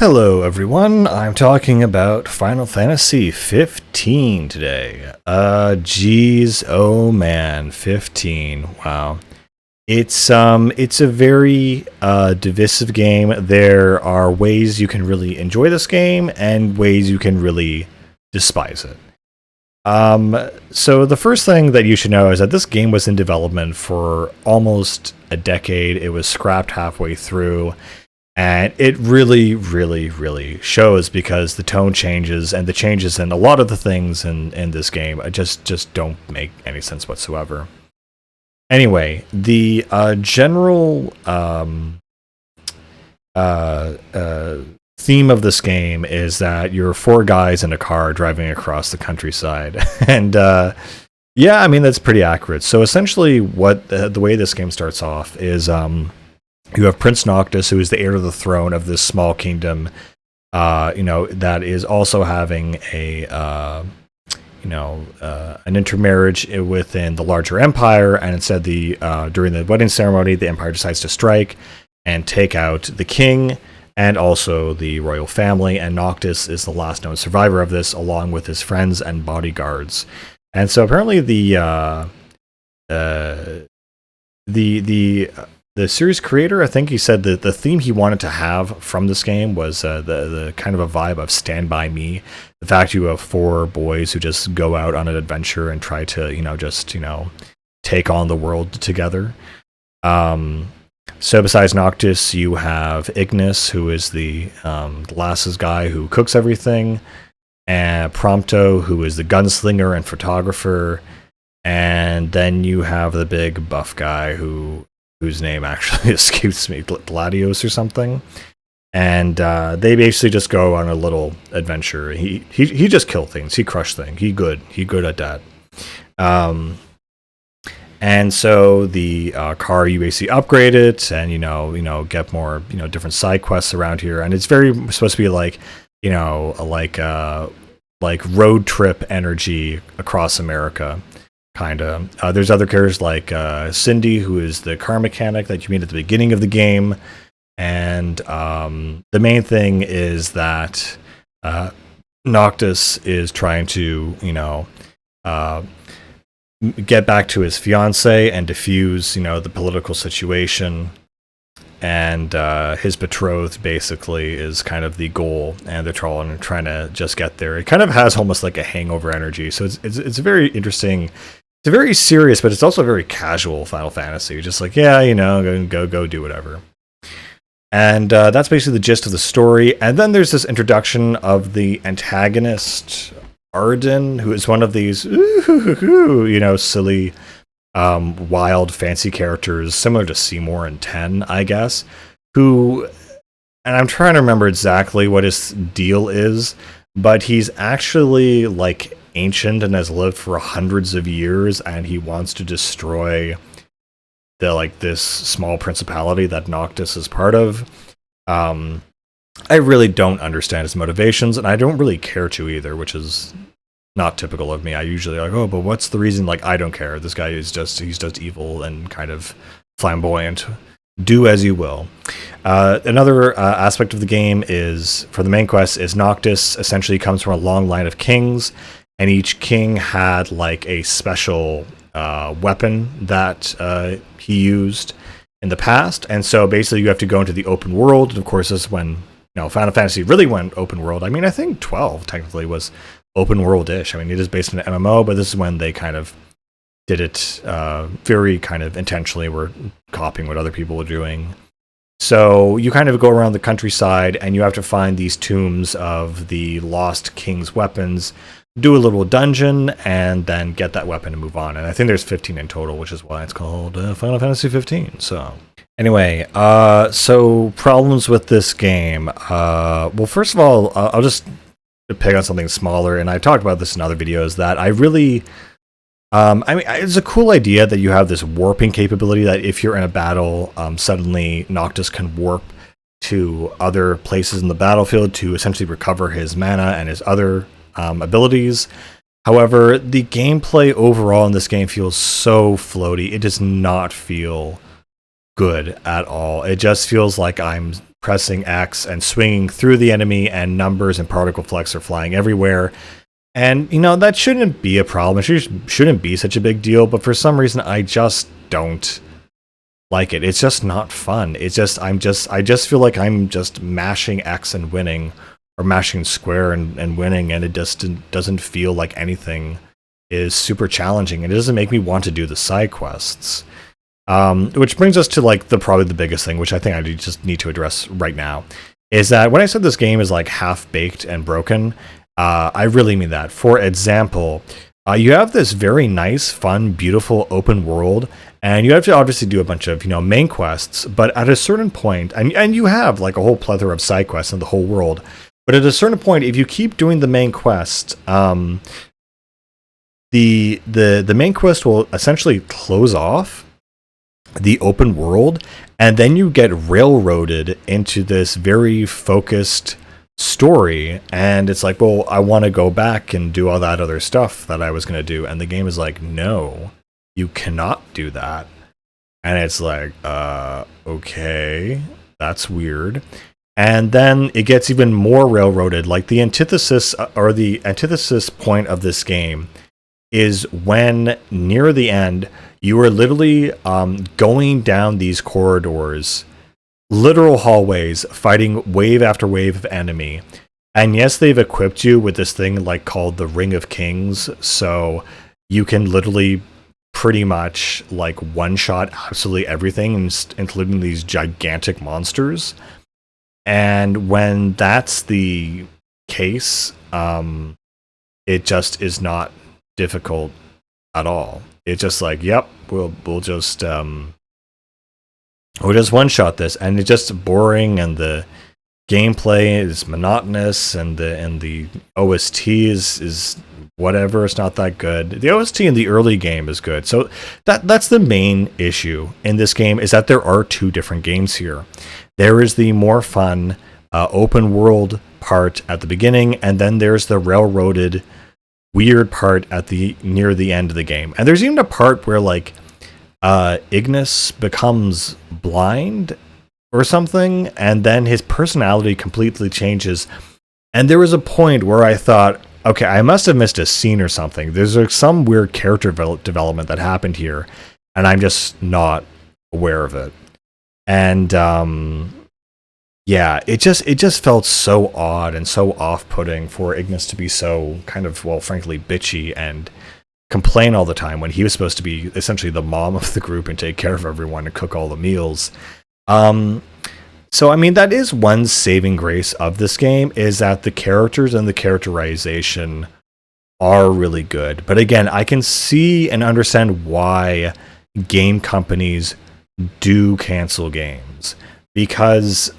Hello, everyone. I'm talking about Final Fantasy 15 today. Geez, oh man, 15. Wow. It's a very divisive game. There are ways you can really enjoy this game and ways you can really despise it. So the first thing that you should know is that this game was in development for almost a decade. It was scrapped halfway through. And it really, really, really shows because the tone changes and the changes in a lot of the things in this game just don't make any sense whatsoever. Anyway, the general theme of this game is that you're four guys in a car driving across the countryside. And yeah, I mean, that's pretty accurate. So essentially, what the way this game starts off is you have Prince Noctis, who is the heir to the throne of this small kingdom, that is also having an intermarriage within the larger empire. And instead, during the wedding ceremony, the empire decides to strike and take out the king and also the royal family. And Noctis is the last known survivor of this, along with his friends and bodyguards. And so apparently, the series creator, I think he said that the theme he wanted to have from this game was the kind of a vibe of Stand By Me. The fact you have four boys who just go out on an adventure and try to, take on the world together. So besides Noctis, you have Ignis, who is the Lass's guy who cooks everything, and Prompto, who is the gunslinger and photographer, and then you have the big buff guy whose name actually escapes me, Gladios or something. And they basically just go on a little adventure. He just kill things. He crush things. He good at that. And so the car, you basically upgrade it, and get more different side quests around here. And it's very supposed to be like road trip energy across America. Kind of. There's other characters like Cindy, who is the car mechanic that you meet at the beginning of the game. And the main thing is that Noctis is trying to, get back to his fiancée and defuse, the political situation. And his betrothed basically is kind of the goal, and they're trying to just get there. It kind of has almost like a Hangover energy, so it's very interesting. It's very serious, but it's also very casual Final Fantasy. Just like, yeah, go do whatever. And that's basically the gist of the story. And then there's this introduction of the antagonist, Ardyn, who is one of these, silly, wild, fancy characters, similar to Seymour in 10, I guess, who, and I'm trying to remember exactly what his deal is, but he's actually, like, ancient and has lived for hundreds of years, and he wants to destroy this small principality that Noctis is part of. I really don't understand his motivations, and I don't really care to either, which is not typical of me. I usually but what's the reason? Like, I don't care. This guy he's just evil and kind of flamboyant. Do as you will. Another aspect of the game is, for the main quest, is Noctis essentially comes from a long line of kings, and each king had like a special weapon that he used in the past. And so basically you have to go into the open world. And of course, this is when Final Fantasy really went open world. I mean, I think 12 technically was open world-ish. I mean, it is based on an MMO, but this is when they kind of did it very kind of intentionally. Were copying what other people were doing. So you kind of go around the countryside, and you have to find these tombs of the lost king's weapons, do a little dungeon, and then get that weapon and move on. And I think there's 15 in total, which is why it's called Final Fantasy 15. So anyway, so problems with this game. Well, first of all, I'll just pick on something smaller, and I've talked about this in other videos, that I really... it's a cool idea that you have this warping capability, that if you're in a battle, suddenly Noctis can warp to other places in the battlefield to essentially recover his mana and his other abilities. However, the gameplay overall in this game feels so floaty. It does not feel good at all. It just feels like I'm pressing X and swinging through the enemy, and numbers and particle flecks are flying everywhere. And, that shouldn't be a problem. It shouldn't be such a big deal, but for some reason, I just don't like it. It's just not fun. I just feel like I'm just mashing X and winning, or mashing square and winning, and it just doesn't feel like anything is super challenging, and it doesn't make me want to do the side quests. Which brings us to probably the biggest thing, which I think I just need to address right now, is that when I said this game is half-baked and broken, I really mean that. For example, you have this very nice, fun, beautiful open world, and you have to obviously do a bunch of main quests, but at a certain point, and you have a whole plethora of side quests in the whole world, but at a certain point, if you keep doing the main quest, the main quest will essentially close off the open world, and then you get railroaded into this very focused story, and it's well, I want to go back and do all that other stuff that I was going to do, and the game is no, you cannot do that. And it's okay, that's weird. And then it gets even more railroaded. The antithesis point of this game is when near the end you are literally going down these corridors, literal hallways, fighting wave after wave of enemy. And yes, they've equipped you with this thing called the Ring of Kings, so you can literally pretty much one-shot absolutely everything, including these gigantic monsters. And when that's the case, it just is not difficult at all. It's just yep, we'll just one-shot this, and it's just boring, and the gameplay is monotonous, and the OST is whatever. It's not that good. The OST in the early game is good, so that's the main issue in this game, is that there are two different games here. There is the more fun open world part at the beginning, and then there's the railroaded weird part at near the end of the game. And there's even a part where Ignis becomes blind or something, and then his personality completely changes. And there was a point where I thought, okay, I must have missed a scene or something. There's some weird character development that happened here, and I'm just not aware of it. And yeah, it just felt so odd and so off-putting for Ignis to be so kind of, well, frankly, bitchy and complain all the time when he was supposed to be essentially the mom of the group and take care of everyone and cook all the meals. So, I mean, that is one saving grace of this game, is that the characters and the characterization are really good. But again, I can see and understand why game companies do cancel games, because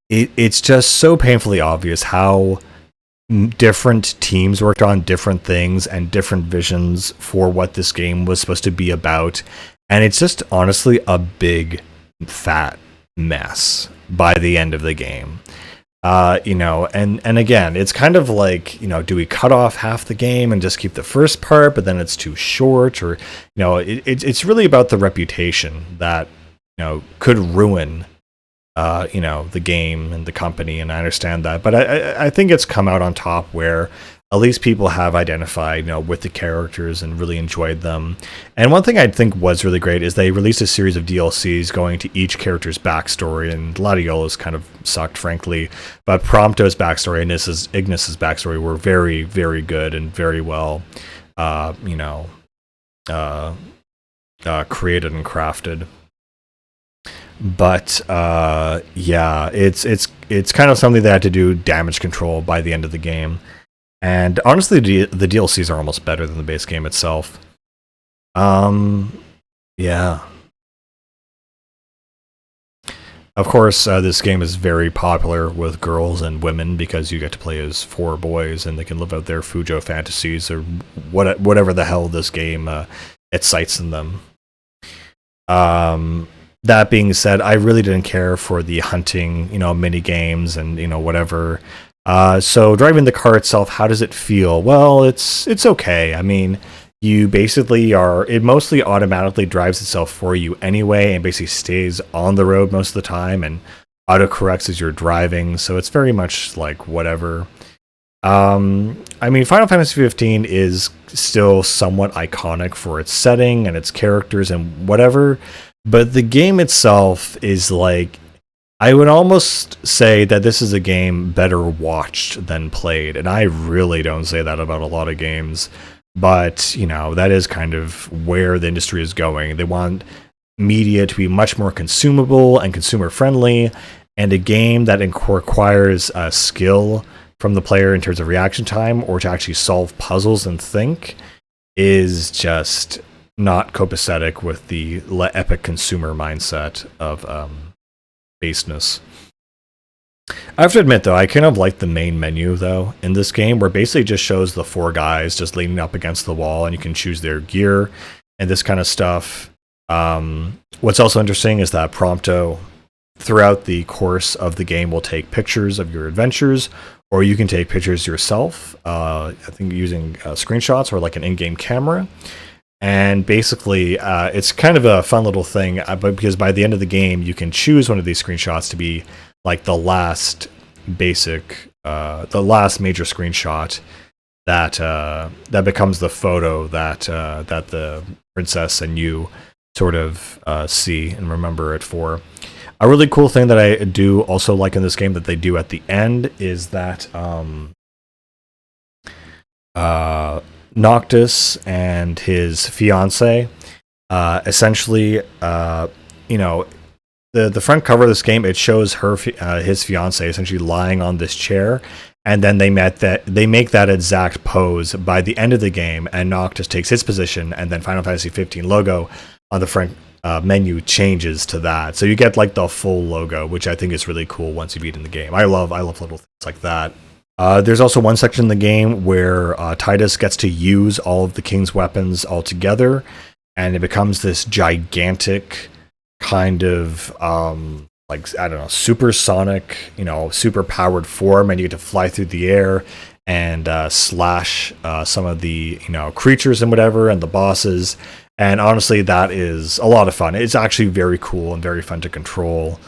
it's just so painfully obvious how different teams worked on different things and different visions for what this game was supposed to be about. And it's just honestly a big fat mess by the end of the game. And again, it's kind of do we cut off half the game and just keep the first part, but then it's too short, or, it's really about the reputation that, could ruin, the game and the company. And I understand that, but I think it's come out on top where at least people have identified, with the characters and really enjoyed them. And one thing I think was really great is they released a series of DLCs going to each character's backstory, and Gladiolus kind of sucked, frankly. But Prompto's backstory and Ignis's backstory were very, very good and very well, created and crafted. But yeah, it's kind of something that had to do damage control by the end of the game. And honestly, the DLCs are almost better than the base game itself. Yeah. Of course, this game is very popular with girls and women because you get to play as 4 boys and they can live out their Fujo fantasies or whatever the hell this game excites in them. That being said, I really didn't care for the hunting, mini games and, whatever. So driving the car itself, how does it feel? Well, it's okay. I mean, you basically are, it mostly automatically drives itself for you anyway, and basically stays on the road most of the time and autocorrects as you're driving. So it's very much like whatever. I mean, Final Fantasy 15 is still somewhat iconic for its setting and its characters and whatever, but the game itself is like, I would almost say that this is a game better watched than played, and I really don't say that about a lot of games, but you know, that is kind of where the industry is going. They want media to be much more consumable and consumer friendly, and a game that requires skill from the player in terms of reaction time or to actually solve puzzles and think is just not copacetic with the epic consumer mindset of baseness. I have to admit, though, I kind of like the main menu, though, in this game, where it basically just shows the 4 guys just leaning up against the wall, and you can choose their gear and this kind of stuff. What's also interesting is that Prompto, throughout the course of the game, will take pictures of your adventures, or you can take pictures yourself, I think using screenshots or like an in-game camera. And basically, it's kind of a fun little thing, but because by the end of the game, you can choose one of these screenshots to be like the last basic, the last major screenshot that that becomes the photo that that the princess and you sort of see and remember it for. A really cool thing that I do also like in this game that they do at the end is that Noctis and his fiance essentially, you know, the front cover of this game, it shows her his fiance essentially lying on this chair, and then they make that exact pose by the end of the game, and Noctis takes his position, and then Final Fantasy 15 logo on the front menu changes to that, so you get like the full logo, which I think is really cool once you beat in the game. I love little things like that. There's also one section in the game where Tidus gets to use all of the king's weapons all together, and it becomes this gigantic kind of like, I don't know, supersonic, you know, super powered form, and you get to fly through the air and slash some of the, you know, creatures and whatever and the bosses. And honestly, that is a lot of fun. It's actually very cool and very fun to control.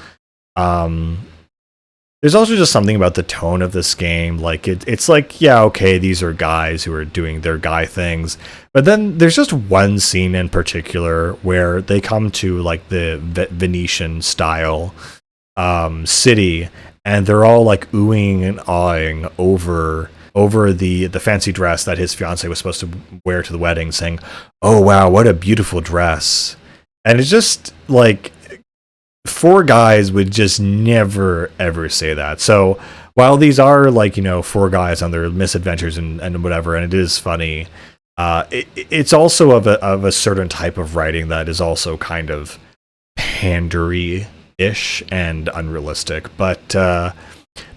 There's also just something about the tone of this game. Like, it's like, yeah, okay, these are guys who are doing their guy things. But then there's just one scene in particular where they come to, like, the Venetian style city, and they're all, like, oohing and awing over the fancy dress that his fiance was supposed to wear to the wedding, saying, "Oh, wow, what a beautiful dress." And it's just, like, 4 guys would just never ever say that. So while these are, like, you know, 4 guys on their misadventures and whatever, and it is funny, it's also of a certain type of writing that is also kind of pandery-ish and unrealistic, but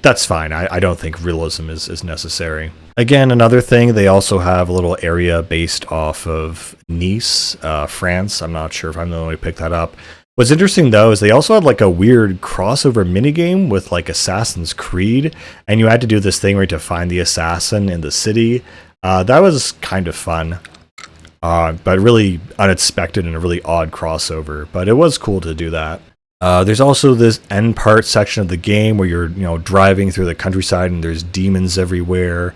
that's fine. I don't think realism is necessary. Again, another thing, they also have a little area based off of Nice, France. I'm not sure if I'm the only one who picked that up. What's interesting, though, is they also had like a weird crossover minigame with like Assassin's Creed, and you had to do this thing where you had to find the assassin in the city. That was kind of fun, but really unexpected and a really odd crossover, but it was cool to do that. There's also this end part section of the game where you're, you know, driving through the countryside and there's demons everywhere.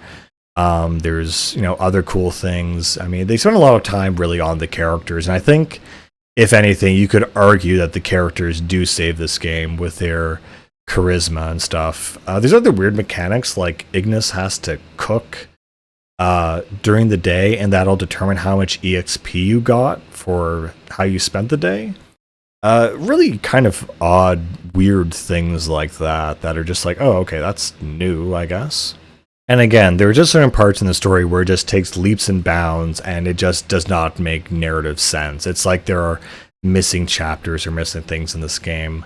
There's, you know, other cool things. I mean, they spend a lot of time really on the characters, and I think, if anything, you could argue that the characters do save this game with their charisma and stuff. There's other weird mechanics, like Ignis has to cook during the day, and that'll determine how much EXP you got for how you spent the day. Really kind of odd, weird things like that are just like, oh, okay, that's new, I guess. And again, there are just certain parts in the story where it just takes leaps and bounds, and it just does not make narrative sense. It's like there are missing chapters or missing things in this game.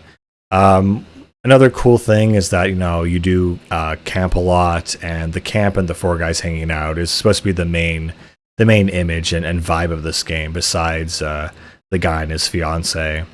Another cool thing is that, you know, you do camp a lot, and the camp and the 4 guys hanging out is supposed to be the main image and vibe of this game, besides the guy and his fiance.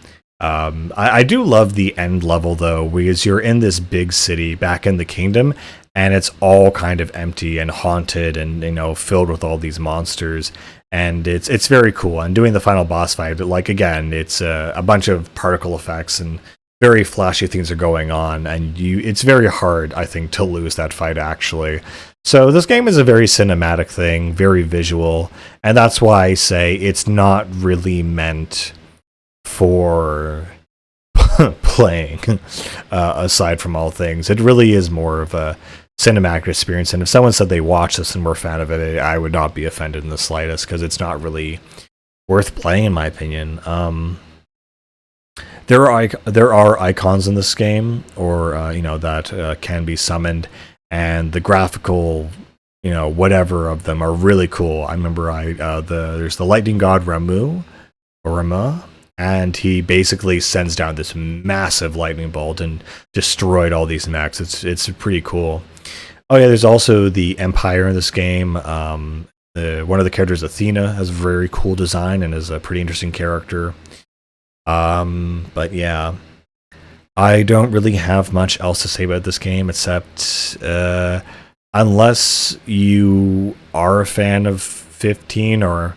I do love the end level, though, because you're in this big city back in the kingdom, and it's all kind of empty and haunted and, you know, filled with all these monsters. and it's very cool. And doing the final boss fight, like again, it's a bunch of particle effects and very flashy things are going on, and it's very hard, I think, to lose that fight actually. So this game is a very cinematic thing, very visual, and that's why I say it's not really meant for playing. Aside from all things, it really is more of a cinematic experience. And if someone said they watched this and were a fan of it, I would not be offended in the slightest, because it's not really worth playing, in my opinion. There are icons in this game, or that can be summoned, and the graphical, whatever of them are really cool. I remember there's the lightning god Ramuh, and he basically sends down this massive lightning bolt and destroyed all these mechs. It's pretty cool. Oh yeah, there's also the Empire in this game. One of the characters, Athena, has a very cool design and is a pretty interesting character. But yeah, I don't really have much else to say about this game, except unless you are a fan of 15 or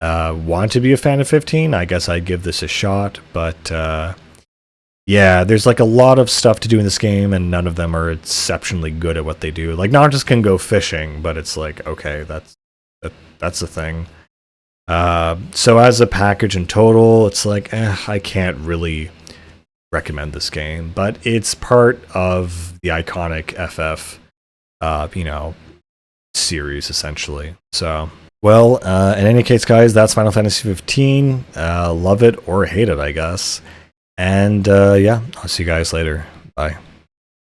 want to be a fan of 15, I guess I'd give this a shot. But yeah, there's like a lot of stuff to do in this game, and none of them are exceptionally good at what they do. Like, Noctis can go fishing, but it's like, okay, that's the thing. So as a package in total, it's like, I can't really recommend this game, but it's part of the iconic FF, series, essentially. So, well, in any case, guys, that's Final Fantasy 15. Love it or hate it, I guess. And yeah, I'll see you guys later. Bye.